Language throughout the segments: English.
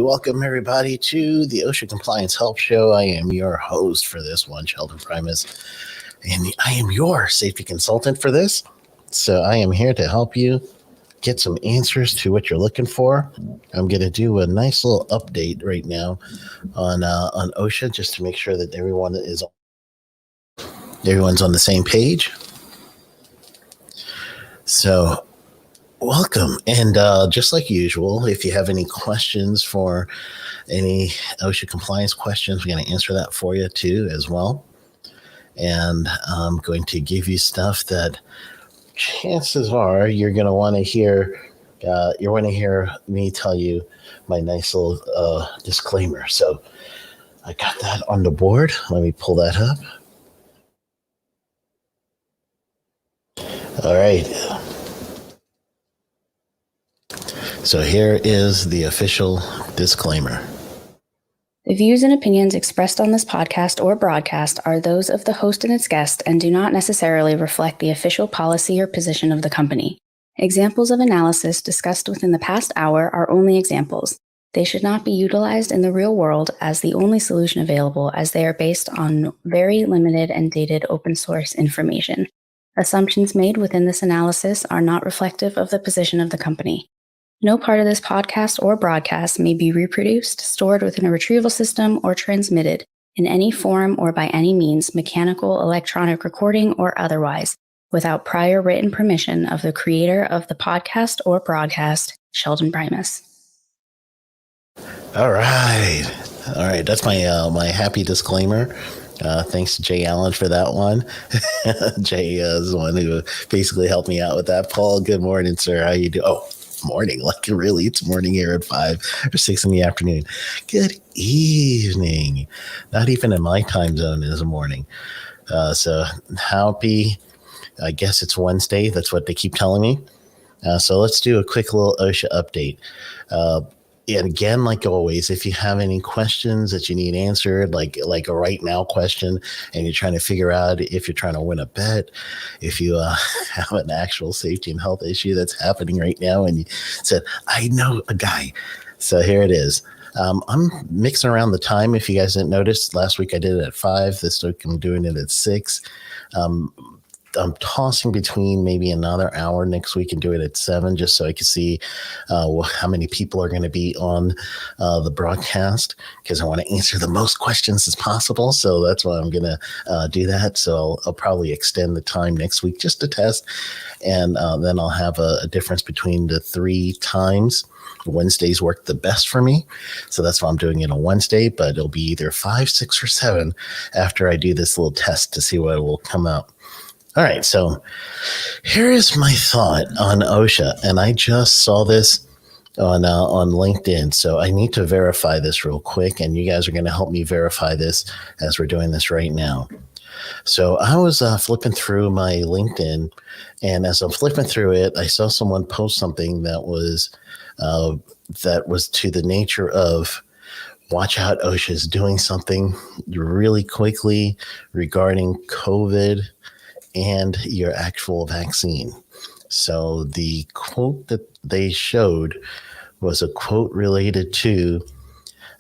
welcome everybody to the OSHA Compliance Help Show. I am your host for this one, Sheldon Primus, and I am your safety consultant for this. So I am here to help you get some answers to what you're looking for. I'm going to do a nice little update right now on OSHA just to make sure that everyone's on the same page. So welcome. And just like usual, if you have any questions for any OSHA compliance questions, we're going to answer that for you too as well. And I'm going to give you stuff that chances are you're going to want to hear. You want to hear me tell you my nice little disclaimer. So I got that on the board. Let me pull that up. All right. So here is the official disclaimer. The views and opinions expressed on this podcast or broadcast are those of the host and its guest and do not necessarily reflect the official policy or position of the company. Examples of analysis discussed within the past hour are only examples. They should not be utilized in the real world as the only solution available, as they are based on very limited and dated open source information. Assumptions made within this analysis are not reflective of the position of the company. No part of this podcast or broadcast may be reproduced, stored within a retrieval system, or transmitted in any form or by any means, mechanical, electronic recording, or otherwise, without prior written permission of the creator of the podcast or broadcast, Sheldon Primus. All right. That's my happy disclaimer. Thanks to Jay Allen for that one. Jay is the one who basically helped me out with that. Paul, good morning, sir. How you doing? Oh, morning. Like really, it's morning here at 5 or 6 in the afternoon. Good evening. Not even in my time zone is a morning. So happy. I guess it's Wednesday. That's what they keep telling me. So let's do a quick little OSHA update. And again, like always, if you have any questions that you need answered, like a right now question, and you're trying to figure out if you're trying to win a bet, if you have an actual safety and health issue that's happening right now, and you said, I know a guy. So here it is. I'm mixing around the time. If you guys didn't notice, last week I did it at 5. This week I'm doing it at 6. I'm tossing between maybe another hour next week and do it at 7, just so I can see how many people are going to be on the broadcast, because I want to answer the most questions as possible. So that's why I'm going to do that. So I'll probably extend the time next week just to test. And then I'll have a difference between the 3 times. Wednesdays work the best for me. So that's why I'm doing it on Wednesday, but it'll be either 5, 6, or 7 after I do this little test to see what will come out. All right, so here is my thought on OSHA, and I just saw this on LinkedIn, so I need to verify this real quick, and you guys are going to help me verify this as we're doing this right now. So I was flipping through my LinkedIn, and as I'm flipping through it, I saw someone post something that was to the nature of, watch out, OSHA is doing something really quickly regarding COVID and your actual vaccine. So the quote that they showed was a quote related to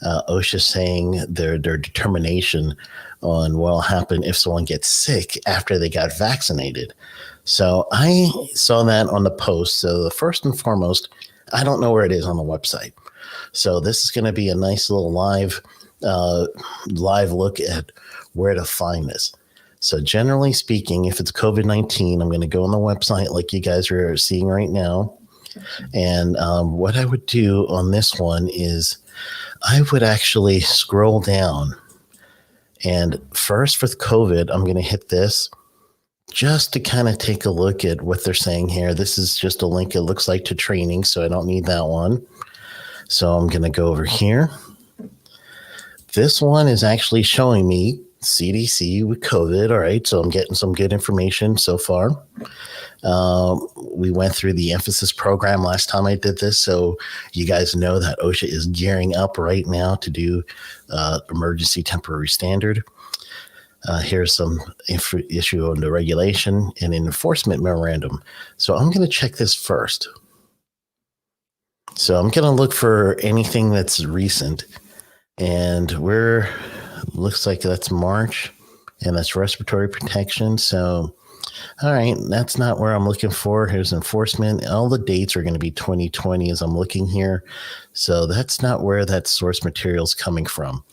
OSHA saying their determination on what will happen if someone gets sick after they got vaccinated. So I saw that on the post. So the first and foremost, I don't know where it is on the website. So this is going to be a nice little live look at where to find this. So generally speaking, if it's COVID-19, I'm going to go on the website like you guys are seeing right now. And what I would do on this one is I would actually scroll down. And first for COVID, I'm going to hit this just to kind of take a look at what they're saying here. This is just a link, it looks like, to training, so I don't need that one. So I'm going to go over here. This one is actually showing me CDC with COVID. All right, so I'm getting some good information so far. We went through the emphasis program last time I did this, so you guys know that OSHA is gearing up right now to do emergency temporary standard. Here's some issue on the regulation and an enforcement memorandum. So I'm going to check this first. So I'm going to look for anything that's recent. And looks like that's March, and that's respiratory protection. So, all right, that's not where I'm looking for. Here's enforcement. All the dates are going to be 2020 as I'm looking here. So that's not where that source material is coming from.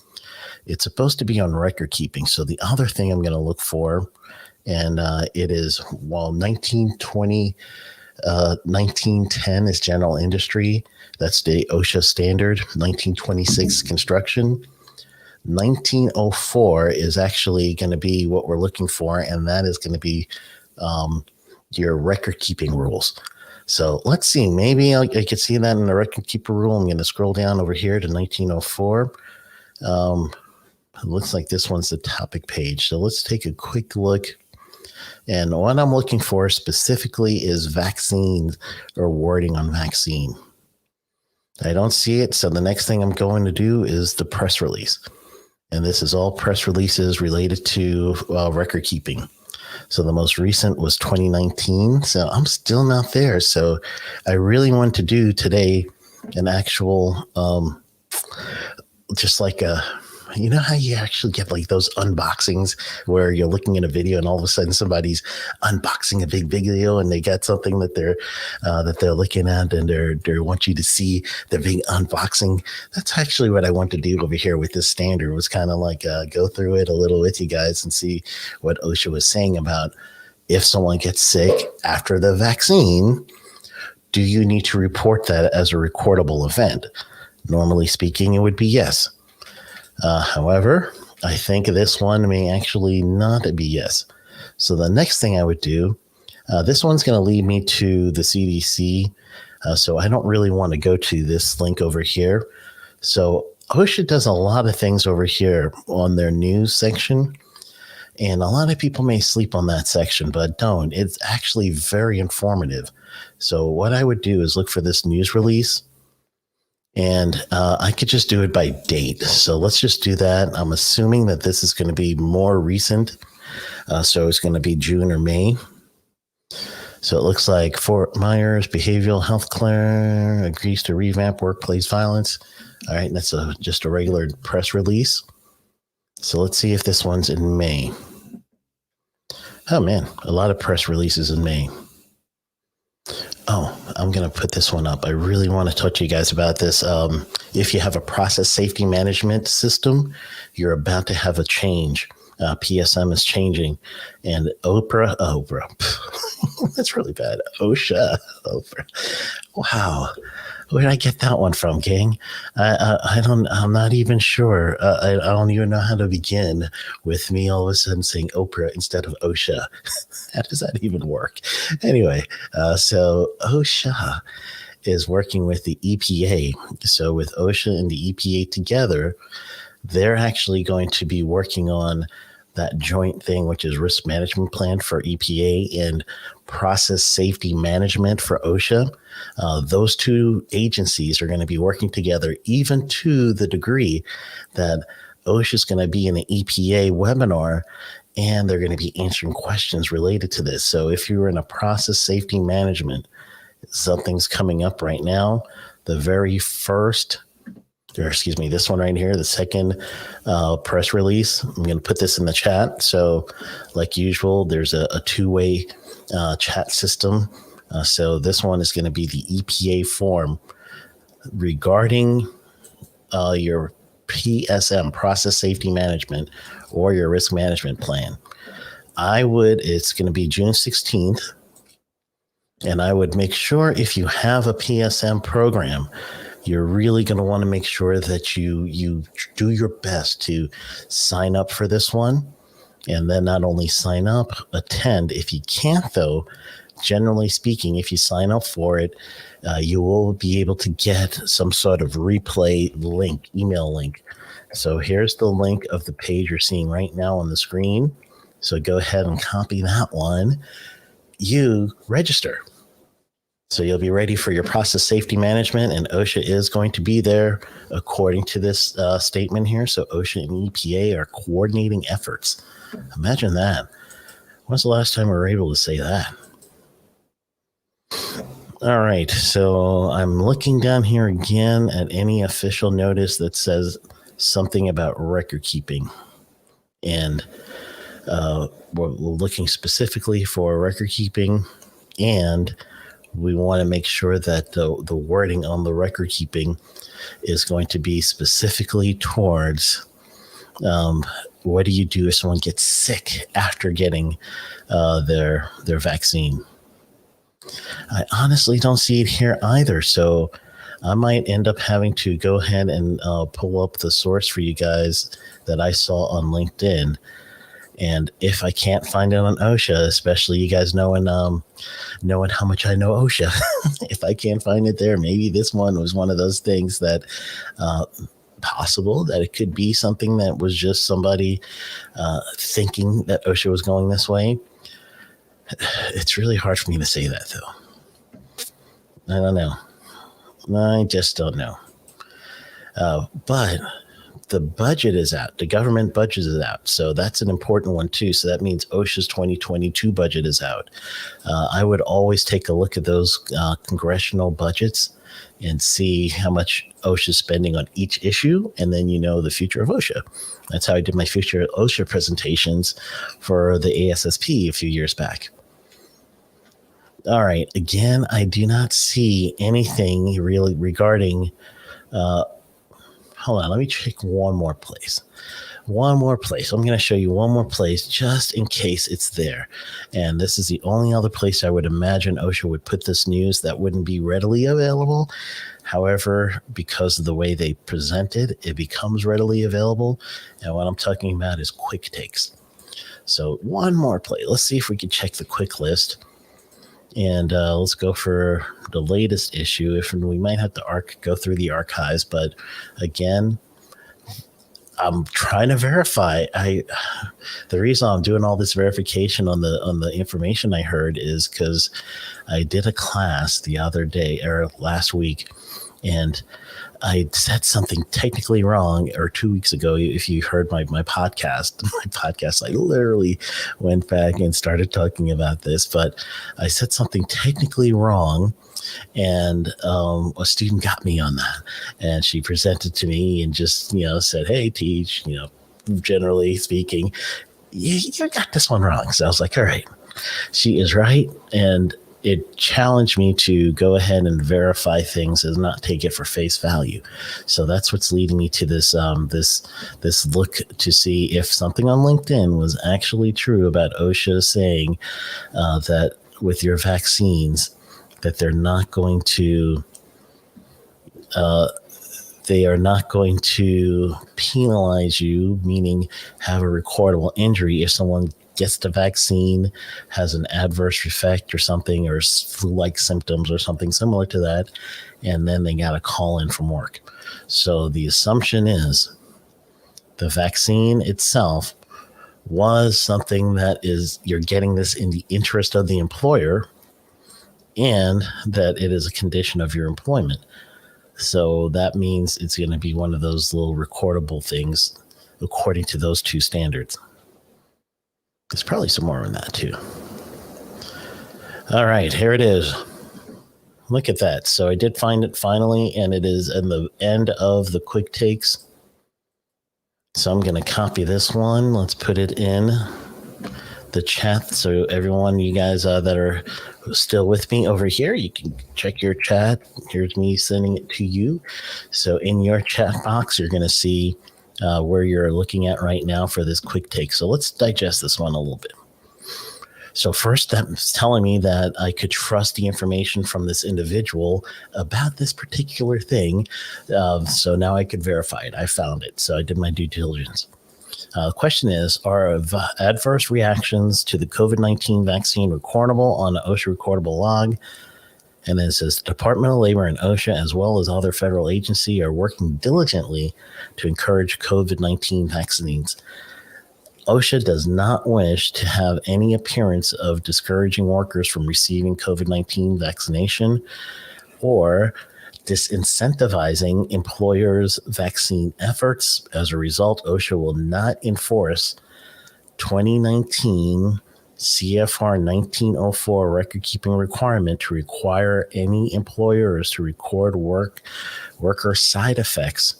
It's supposed to be on record keeping. So the other thing I'm going to look for, and it is, 1920, 1910 is general industry. That's the OSHA standard. 1926 construction. 1904 is actually going to be what we're looking for, and that is going to be your record keeping rules. So let's see, maybe I could see that in the record keeper rule. I'm going to scroll down over here to 1904. It looks like this one's the topic page. So let's take a quick look. And what I'm looking for specifically is vaccines or wording on vaccine. I don't see it. So the next thing I'm going to do is the press release. And this is all press releases related to record keeping. So the most recent was 2019. So I'm still not there. So I really want to do today an actual, just like you know how you actually get like those unboxings where you're looking at a video and all of a sudden somebody's unboxing a big video and they got something that they're looking at and they want you to see the big unboxing. That's actually what I want to do over here with this standard, was kind of like go through it a little with you guys and see what OSHA was saying about if someone gets sick after the vaccine, do you need to report that as a recordable event? Normally speaking, it would be yes. However, I think this one may actually not be yes. So the next thing I would do, this one's going to lead me to the CDC. So I don't really want to go to this link over here. So OSHA does a lot of things over here on their news section. And a lot of people may sleep on that section, but don't. It's actually very informative. So what I would do is look for this news release. And I could just do it by date. So let's just do that. I'm assuming that this is going to be more recent. So it's going to be June or May. So it looks like Fort Myers Behavioral Health Care agrees to revamp workplace violence. All right, and that's just a regular press release. So let's see if this one's in May. Oh, man, a lot of press releases in May. Oh, I'm going to put this one up. I really want to talk to you guys about this. If you have a process safety management system, you're about to have a change. PSM is changing. And Oprah, that's really bad. OSHA, Oprah. Wow. Where did I get that one from, gang? I'm not even sure. I don't even know how to begin with me all of a sudden saying Oprah instead of OSHA. How does that even work? Anyway, so OSHA is working with the EPA. So with OSHA and the EPA together, they're actually going to be working on that joint thing, which is risk management plan for EPA and process safety management for OSHA. Those two agencies are going to be working together, even to the degree that OSHA is going to be in an EPA webinar and they're going to be answering questions related to this. So if you're in a process safety management, something's coming up right now. The very first, this one right here, the second press release. I'm going to put this in the chat. So like usual, there's a two-way chat system. So this one is going to be the EPA form regarding your PSM, process safety management, or your risk management plan. It's going to be June 16th. And I would make sure if you have a PSM program, you're really going to want to make sure that you do your best to sign up for this one. And then not only sign up, attend. If you can't, though, generally speaking, if you sign up for it, you will be able to get some sort of replay link, email link. So here's the link of the page you're seeing right now on the screen. So go ahead and copy that one. You register. So you'll be ready for your process safety management, and OSHA is going to be there according to this statement here. So OSHA and EPA are coordinating efforts. Imagine that. When's the last time we were able to say that? All right. So I'm looking down here again at any official notice that says something about record keeping. And we're looking specifically for record keeping, and we want to make sure that the wording on the record keeping is going to be specifically towards what do you do if someone gets sick after getting their vaccine. I honestly don't see it here either, so I might end up having to go ahead and pull up the source for you guys that I saw on LinkedIn. And if I can't find it on OSHA, especially you guys knowing how much I know OSHA, if I can't find it there, maybe this one was one of those things that possible that it could be something that was just somebody thinking that OSHA was going this way. It's really hard for me to say that, though. I don't know. I just don't know. But the budget is out. The government budget is out. So that's an important one, too. So that means OSHA's 2022 budget is out. I would always take a look at those congressional budgets and see how much OSHA is spending on each issue, and then you know the future of OSHA. That's how I did my future OSHA presentations for the ASSP a few years back. All right. Again, I do not see anything really regarding hold on, let me check one more place. I'm going to show you one more place just in case it's there. And this is the only other place I would imagine OSHA would put this news that wouldn't be readily available. However, because of the way they present it, it becomes readily available. And what I'm talking about is quick takes. So one more place. Let's see if we can check the quick list. And let's go for the latest issue. If we might have to go through the archives, but again, I'm trying to verify. The reason I'm doing all this verification on the information I heard is because I did a class the other day or last week, and I said something technically wrong, or 2 weeks ago. If you heard my podcast, I literally went back and started talking about this, but I said something technically wrong, and a student got me on that, and she presented to me and just said, "Hey, Teach, generally speaking, you got this one wrong." So I was like, "All right, she is right," and it challenged me to go ahead and verify things and not take it for face value. So that's what's leading me to this this look to see if something on LinkedIn was actually true about OSHA saying that with your vaccines that they're not going to penalize you, meaning have a recordable injury if someone gets the vaccine, has an adverse effect or something, or flu-like symptoms or something similar to that, and then they got to call in from work. So the assumption is the vaccine itself was something that is, you're getting this in the interest of the employer, and that it is a condition of your employment. So that means it's going to be one of those little recordable things according to those two standards. There's probably some more in that too. All right, here it is. Look at that. So I did find it finally, and it is in the end of the quick takes. So I'm going to copy this one. Let's put it in the chat. So everyone, you guys that are still with me over here, you can check your chat. Here's me sending it to you. So in your chat box, you're going to see where you're looking at right now for this quick take. So let's digest this one a little bit. So first, that's telling me that I could trust the information from this individual about this particular thing. So now I could verify it. I found it. So I did my due diligence. The question is, are adverse reactions to the COVID-19 vaccine recordable on the OSHA recordable log? And then it says, Department of Labor and OSHA, as well as other federal agencies, are working diligently to encourage COVID-19 vaccines. OSHA does not wish to have any appearance of discouraging workers from receiving COVID-19 vaccination or disincentivizing employers' vaccine efforts. As a result, OSHA will not enforce 2019 CFR 1904 record keeping requirement to require any employers to record worker side effects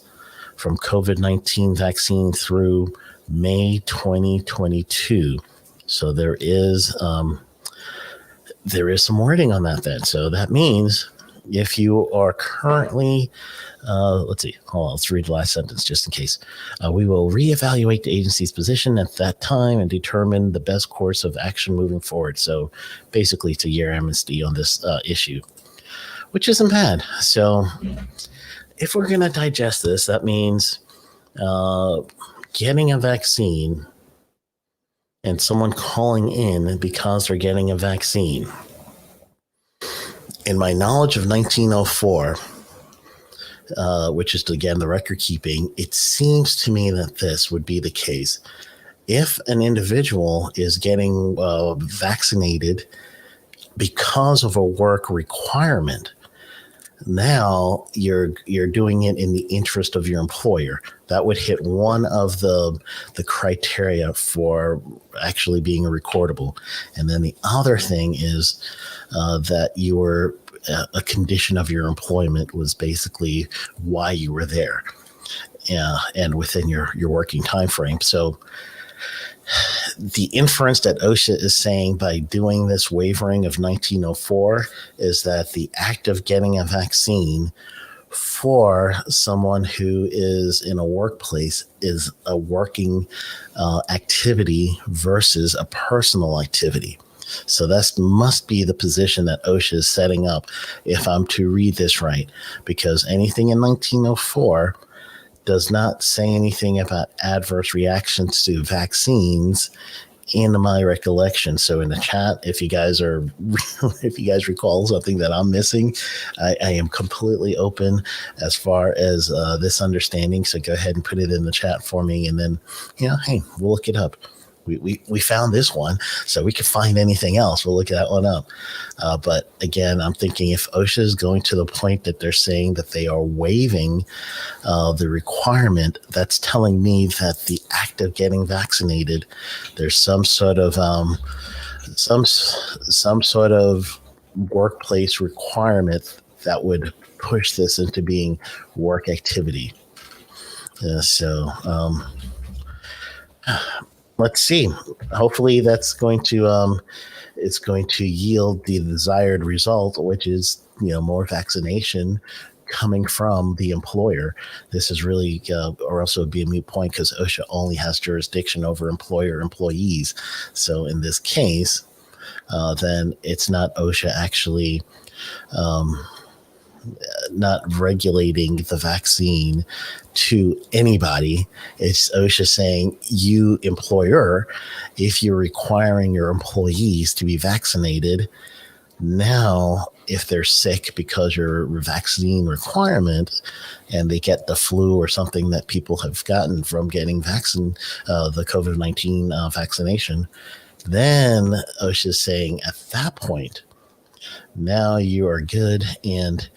from COVID-19 vaccine through May 2022. So there is some wording on that then. So that means if you are currently, let's read the last sentence just in case. We will reevaluate the agency's position at that time and determine the best course of action moving forward. So basically it's a year amnesty on this issue, which isn't bad. So if we're going to digest this, that means getting a vaccine and someone calling in because they're getting a vaccine. In my knowledge of 1904, which is, again, the record keeping, it seems to me that this would be the case. If an individual is getting vaccinated because of a work requirement, now you're doing it in the interest of your employer. That would hit one of the criteria for actually being a recordable. And then the other thing is that you were a condition of your employment was basically why you were there, and within your working time frame. So the inference that OSHA is saying by doing this wavering of 1904 is that the act of getting a vaccine for someone who is in a workplace is a working activity versus a personal activity. So that must be the position that OSHA is setting up, if I'm to read this right, because anything in 1904 does not say anything about adverse reactions to vaccines in my recollection. So in the chat, if you guys recall something that I'm missing, I am completely open as far as this understanding. So go ahead and put it in the chat for me. And then, hey, we'll look it up. We found this one, so we could find anything else. We'll look that one up. But again, I'm thinking if OSHA is going to the point that they're saying that they are waiving the requirement, that's telling me that the act of getting vaccinated, there's some sort of workplace requirement that would push this into being work activity. Let's see. Hopefully that's going to it's going to yield the desired result, which is more vaccination coming from the employer. This is really, or else it would be a moot point because OSHA only has jurisdiction over employees. So in this case, then it's not OSHA actually not regulating the vaccine to anybody. It's OSHA saying, you employer, if you're requiring your employees to be vaccinated, now if they're sick because your vaccine requirement and they get the flu or something that people have gotten from getting the COVID-19 vaccination, then OSHA is saying at that point, now you are good, and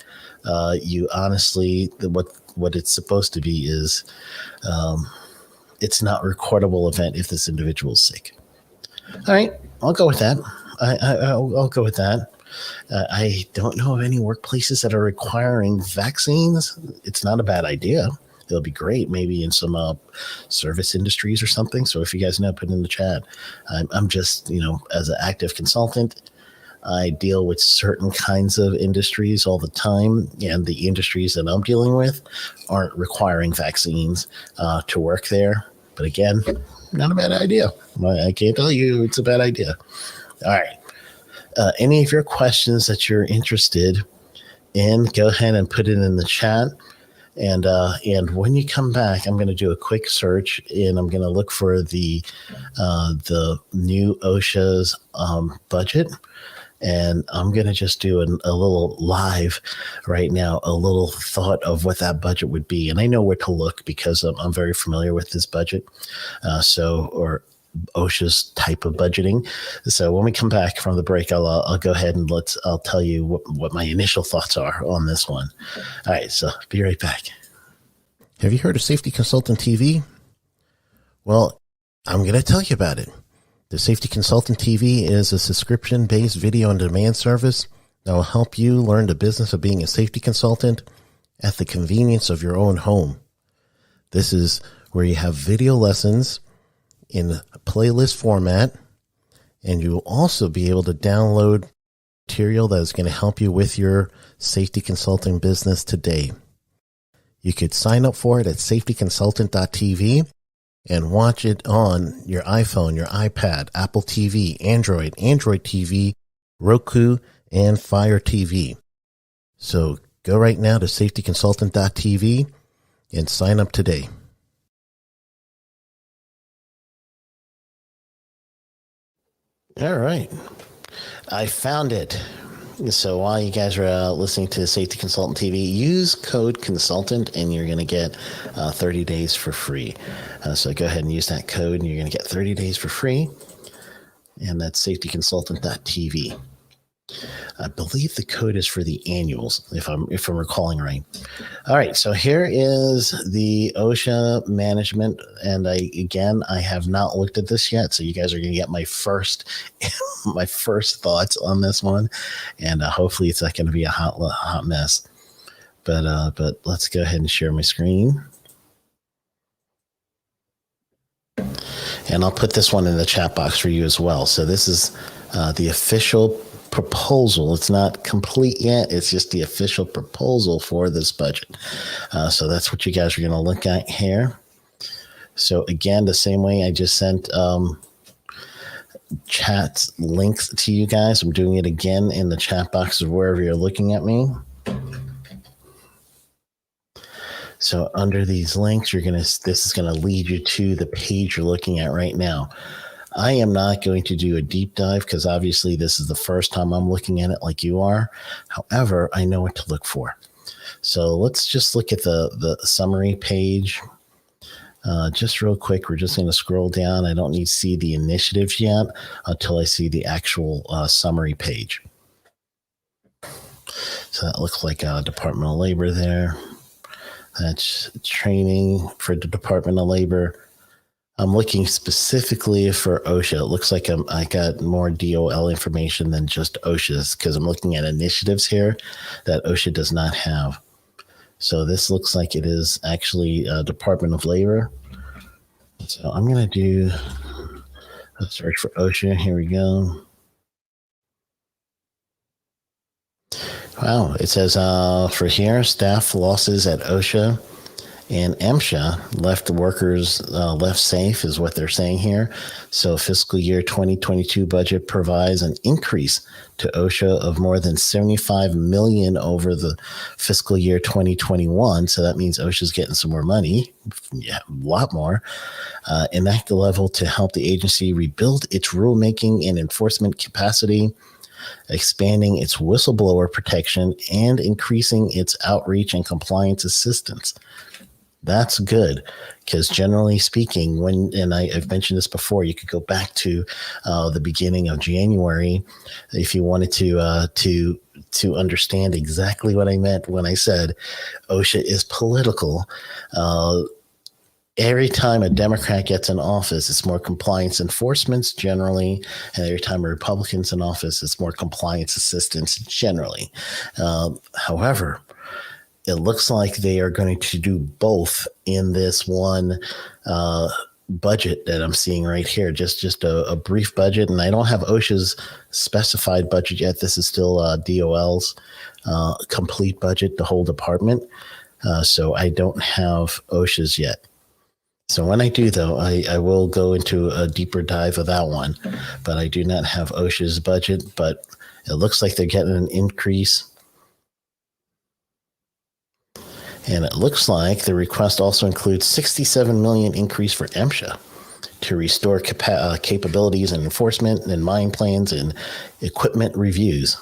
you honestly, what it's supposed to be is it's not a recordable event if this individual is sick. All right, I'll go with that. I'll go with that. I don't know of any workplaces that are requiring vaccines. It's not a bad idea. It'll be great, maybe in some service industries or something. So if you guys know, put it in the chat. I'm just, as an active consultant, I deal with certain kinds of industries all the time, and the industries that I'm dealing with aren't requiring vaccines to work there. But again, not a bad idea. I can't tell you it's a bad idea. All right. Any of your questions that you're interested in, go ahead and put it in the chat. And when you come back, I'm going to do a quick search, and I'm going to look for the new OSHA's budget. And I'm going to just do a little live right now, a little thought of what that budget would be. And I know where to look because I'm very familiar with this budget. Or OSHA's type of budgeting. So when we come back from the break, I'll go ahead and I'll tell you what my initial thoughts are on this one. All right. So be right back. Have you heard of Safety Consultant TV? Well, I'm going to tell you about it. The Safety Consultant TV is a subscription-based video-on-demand service that will help you learn the business of being a safety consultant at the convenience of your own home. This is where you have video lessons in a playlist format, and you will also be able to download material that is going to help you with your safety consulting business today. You could sign up for it at safetyconsultant.tv and watch it on your iPhone, your iPad, Apple TV, Android TV, Roku, and Fire TV. So go right now to safetyconsultant.tv and sign up today. All right. I found it. So while you guys are listening to Safety Consultant TV, use code consultant and you're going to get 30 days for free. So go ahead and use that code and you're going to get 30 days for free. And that's safetyconsultant.tv. I believe the code is for the annuals, if I'm recalling right. All right, so here is the OSHA management, and I have not looked at this yet, so you guys are going to get my first thoughts on this one, and hopefully it's not going to be a hot mess. But let's go ahead and share my screen, and I'll put this one in the chat box for you as well. So this is the official proposal. It's not complete yet. It's just the official proposal for this budget. So that's what you guys are going to look at here. So again, the same way I just sent chat links to you guys, I'm doing it again in the chat box of wherever you're looking at me. So under these links, this is going to lead you to the page you're looking at right now. I am not going to do a deep dive because obviously this is the first time I'm looking at it like you are. However, I know what to look for. So let's just look at the summary page. Just real quick, we're just going to scroll down. I don't need to see the initiatives yet until I see the actual summary page. So that looks like Department of Labor there. That's training for the Department of Labor. I'm looking specifically for OSHA. It looks like I got more DOL information than just OSHA's because I'm looking at initiatives here that OSHA does not have. So this looks like it is actually Department of Labor. So I'm going to do a search for OSHA. Here we go. Wow, it says for here, staff losses at OSHA and MSHA left the workers left safe is what they're saying here. So fiscal year 2022 budget provides an increase to OSHA of more than $75 million over the fiscal year 2021. So that means OSHA's getting some more money, yeah, a lot more, enact the level to help the agency rebuild its rulemaking and enforcement capacity, expanding its whistleblower protection, and increasing its outreach and compliance assistance. That's good because generally speaking, I've mentioned this before, you could go back to the beginning of January if you wanted to understand exactly what I meant when I said OSHA is political. Every time a Democrat gets in office, it's more compliance enforcement generally, and every time a Republican's in office, it's more compliance assistance generally. However, it looks like they are going to do both in this one budget that I'm seeing right here. Just a brief budget, and I don't have OSHA's specified budget yet. This is still DOL's complete budget, the whole department. So I don't have OSHA's yet. So when I do, though, I will go into a deeper dive of that one. But I do not have OSHA's budget, but it looks like they're getting an increase. And it looks like the request also includes $67 million increase for MSHA to restore capabilities and enforcement and mine plans and equipment reviews.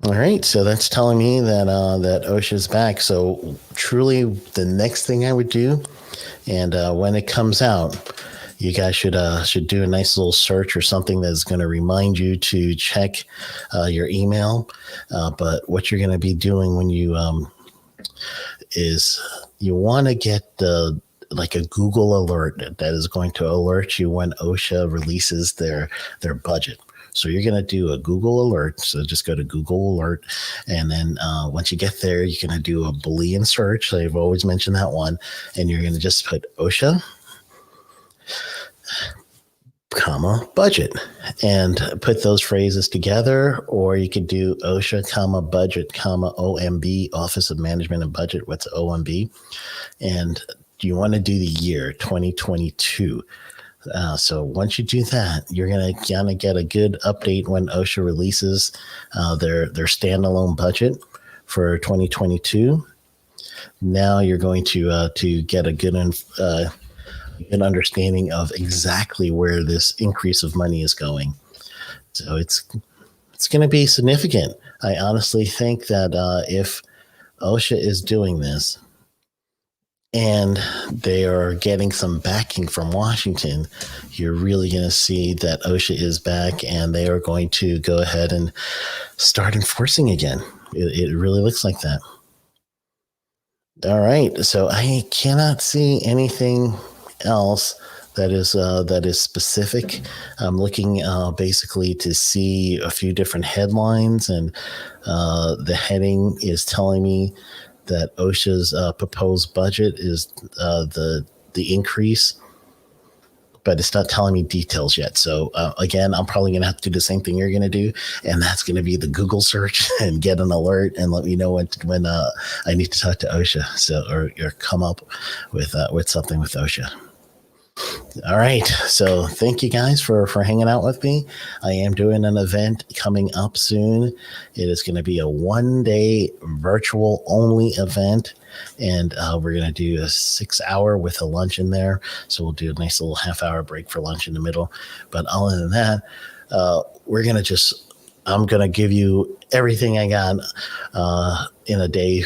All right, so that's telling me that that OSHA's back. So truly, the next thing I would do, and when it comes out, you guys should do a nice little search or something that's going to remind you to check your email. But what you're going to be doing when you is you want to get the like a Google alert that is going to alert you when OSHA releases their budget. So you're going to do a Google alert. So just go to Google alert. And then once you get there, you're going to do a Boolean search. So I've always mentioned that one. And you're going to just put OSHA, comma, budget, and put those phrases together. Or you could do OSHA, comma, budget, comma, OMB, Office of Management and Budget. What's OMB? And you want to do the year 2022. So once you do that, you're going to get a good update when OSHA releases their standalone budget for 2022. Now you're going to get a good an understanding of exactly where this increase of money is going. So it's going to be significant. I honestly think that if OSHA is doing this, and they are getting some backing from Washington, you're really going to see that OSHA is back, and they are going to go ahead and start enforcing again. It really looks like that. All right. So I cannot see anything else that is specific. I'm looking basically to see a few different headlines, and the heading is telling me that OSHA's proposed budget is the increase, but it's not telling me details yet. So again, I'm probably going to have to do the same thing you're going to do, and that's going to be the Google search and get an alert and let me know when I need to talk to OSHA, so or come up with something with OSHA. All right. So thank you guys for hanging out with me. I am doing an event coming up soon. It is going to be a 1-day virtual only event. And we're going to do a 6-hour with a lunch in there. So we'll do a nice little half-hour break for lunch in the middle. But other than that, I'm going to give you everything I got in a day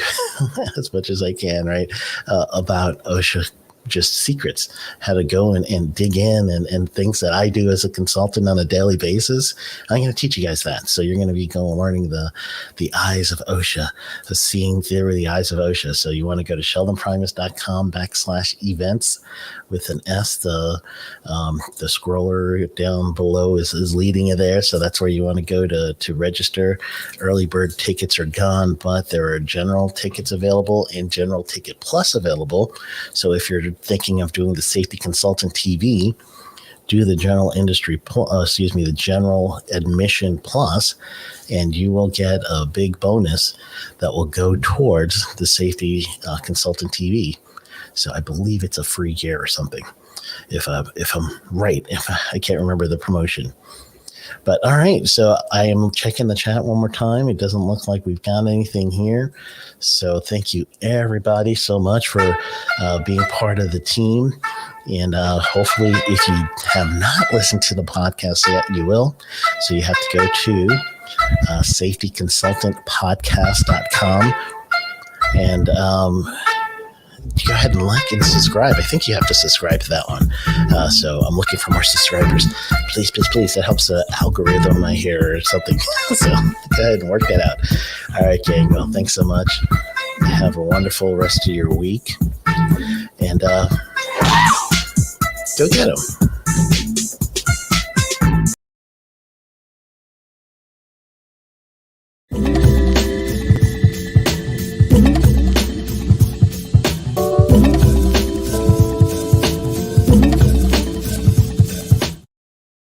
as much as I can, right? About OSHA, just secrets, how to go and dig in and things that I do as a consultant on a daily basis. I'm going to teach you guys that. So you're going to be learning the eyes of OSHA, seeing through the eyes of OSHA. So you want to go to sheldonprimus.com/events with an S. The scroller down below is leading you there. So that's where you want to go to register. Early bird tickets are gone, but there are general tickets available and general ticket plus available. So if you're thinking of doing the Safety Consultant TV, do the general the general admission plus, and you will get a big bonus that will go towards the Safety Consultant TV. So I believe it's a free year or something, if I'm right. If I can't remember the promotion. But all right, so I am checking the chat one more time. It doesn't look like we've got anything here. So thank you, everybody, so much for being part of the team. And hopefully, if you have not listened to the podcast yet, you will. So you have to go to safetyconsultantpodcast.com and go ahead and like and subscribe. I think you have to subscribe to that one. So I'm looking for more subscribers. Please, please, please. That helps the algorithm I hear or something. So go ahead and work that out. All right, gang. Well, thanks so much. Have a wonderful rest of your week. And go get them.